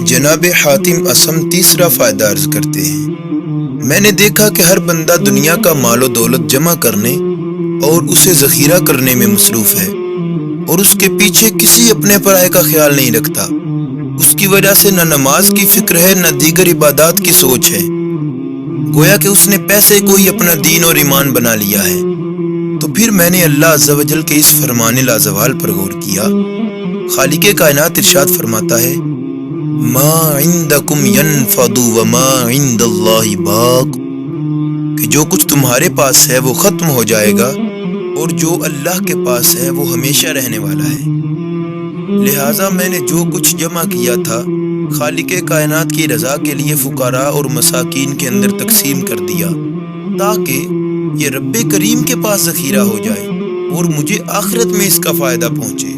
جناب حاتم اسم تیسرا فائدہ عرض کرتے ہیں، میں نے دیکھا کہ ہر بندہ دنیا کا مال و دولت جمع کرنے اور اسے ذخیرہ کرنے میں مصروف ہے اور اس کے پیچھے کسی اپنے پرائے کا خیال نہیں رکھتا۔ اس کی وجہ سے نہ نماز کی فکر ہے نہ دیگر عبادات کی سوچ ہے، گویا کہ اس نے پیسے کو ہی اپنا دین اور ایمان بنا لیا ہے۔ تو پھر میں نے اللہ عز و جل کے اس فرمان لازوال پر غور کیا۔ خالق کائنات ارشاد فرماتا ہے، ما عندکم ینفد وما عند اللہ باق، کہ جو کچھ تمہارے پاس ہے وہ ختم ہو جائے گا اور جو اللہ کے پاس ہے وہ ہمیشہ رہنے والا ہے۔ لہٰذا میں نے جو کچھ جمع کیا تھا خالق کائنات کی رضا کے لیے فقراء اور مساکین کے اندر تقسیم کر دیا، تاکہ یہ رب کریم کے پاس ذخیرہ ہو جائے اور مجھے آخرت میں اس کا فائدہ پہنچے۔